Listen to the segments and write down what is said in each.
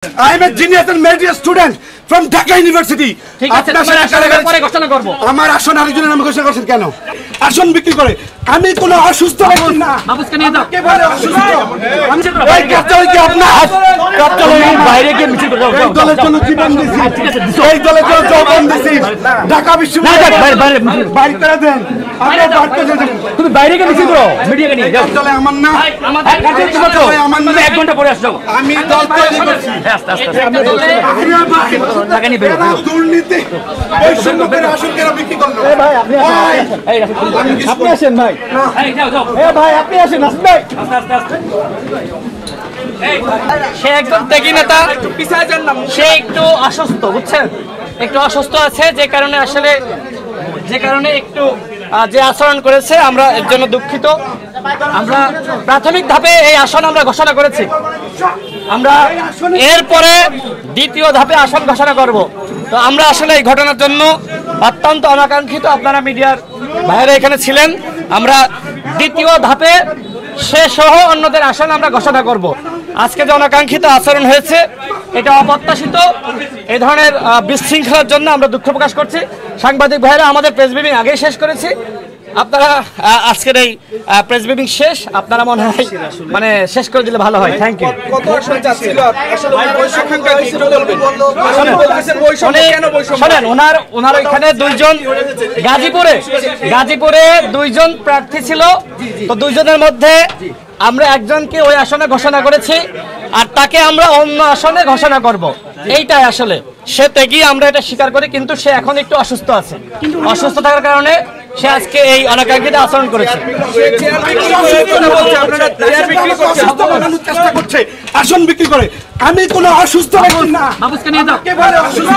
I am a genius and merit student from Dhaka University. ঠিক আছে পরে ঘোষণা করব। আমার আসন আরেকজনের নামে ঘোষণা করছেন কেন? আসন বিক্রি করে আমি কোনো অসুস্থ ব্যক্তি না। মাহফুজকে নিয়ে যাও। একেবারে অসুস্থ। আমি এই কাজটা কি আপনার কার্যালয়ের বাইরে গিয়ে মিছিল করব? এই দলের জন্য জীবন দিছি। এই দলের জন্য জীবন দিছি। ঢাকা বিশ্ববিদ্যালয় বাইরে করে দেন। আমরা বাড়তে যাই। তুমি বাইরে গিয়ে মিছিল করো। মিডিয়াকে নিয়ে যাও। দলে আমার না। আমাদের আমার না 1 ঘন্টা পরে আসো। আমি দল তৈরি করছি। আস্তে আমি দলে টাকা নিয়ে বের হও। দুর্নীতি ওই সম্পদের আসন কেন বিক্রি করলো? এই ভাই আপনি আপনি আসেন ভাই। এই যাও যাও। এই ভাই আপনি আসেন আসেন ভাই। আস্তে সে একজন ত্যাগী নেতা, সে একটু অসুস্থ, বুঝছেন, একটু অসুস্থ আছে, যে কারণে একটু যে আচরণ করেছে আমরা এর জন্য দুঃখিত। আমরা প্রাথমিক ধাপে এই আসন আমরা ঘোষণা করেছি, আমরা এরপরে দ্বিতীয় ধাপে আসন ঘোষণা করব। তো আমরা আসলে এই ঘটনার জন্য অত্যন্ত অনাকাঙ্ক্ষিত, আপনারা মিডিয়ার বাইরে এখানে ছিলেন। আমরা দ্বিতীয় ধাপে সে সহ অন্যদের আসন আমরা ঘোষণা করব। আজকে যে অনাকাঙ্ক্ষিত আচরণ হয়েছে এটা অপ্রত্যাশিত, এই ধরনের বিশৃঙ্খলার জন্য আমরা দুঃখ প্রকাশ করছি। সাংবাদিক ভাইরা আমাদের প্রেস ব্রিফিং আগেই শেষ করেছি, আপনারা আজকের এই প্রেস ব্রিফিং শেষ, আপনারা মনে হয় মানে শেষ করে দিলে ভালো হয়। Thank you. শোনেন, ওনার ওইখানে গাজীপুরে দুইজন প্রার্থী ছিল, তো দুইজনের মধ্যে আমরা একজনকে ওই আসনে ঘোষণা করেছি, আর তাকে আমরা অন্য আসনে ঘোষণা করব। এইটাই আসলে সে ত্যাগী, আমরা এটা স্বীকার করি, কিন্তু সে এখন একটু অসুস্থ আছে। অসুস্থ থাকার কারণে সে আজকে এই অনাকাঙ্ক্ষিত আচরণ করেছে। চেষ্টা করছে আসন বিক্রি করে আমি কোনো অসুস্থ ব্যক্তি না। মাহফুজকে নিয়ে যাও। একেবারে অসুস্থ।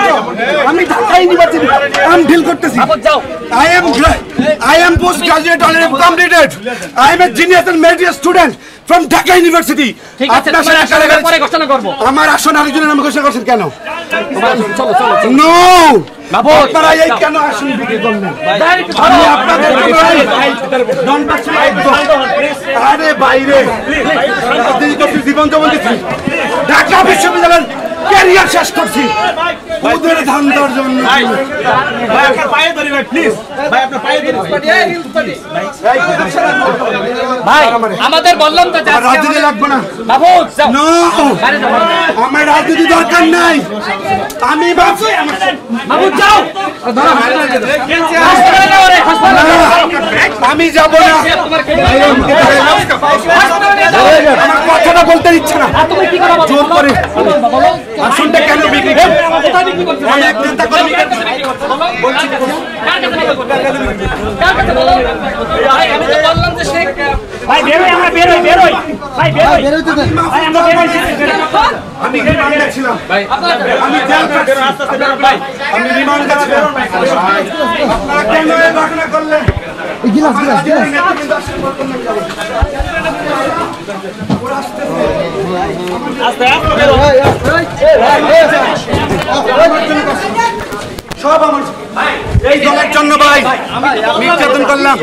আমি ঢাকা ইউনিভার্সিটি আমি ডিল করতেছি। যাও। I am postgraduate already completed. I am a genius and merit student from Dhaka University. ঠিক আছে পরে ঘোষণা করব। আমার আসন আরেকজনের নামে ঘোষণা করছেন কেন? চলো নো মাহফুজ, আপনারা এই কেন আসন বিক্রি করলেন? আরে বাইরে জীবন জমন দিচ্ছি, ঢাকা বিশ্ববিদ্যালয়ের ক্যারিয়ার শেষ করছি ওদের ধান্দার জন্য। ভাই আমাদের বললাম তো রাজনীতি লাগবে না। মাহফুজ যাও। নো আমার রাজনীতি দরকার নাই। আমি মাহফুজ যাও। আমি যাব না। আমার কথাটা বলতে ইচ্ছে না। তুমি কি করো? জোর করে আসনটা কেন বিক্রি করো? অনেক নেতা কর্মী ভাই বেরোই, আমরা বেরোই ভাই বেরোই ভাই, আমরা বেরোই। আমি রিমান্ডে ছিলাম, আমি জেল ভাই, আমি রিমান্ডে ছিলাম। আপনারা কেন এই ঘটনা করলেন? গিলাস সব আমার এই দলের জন্য ভাই নির্যাতন করলাম।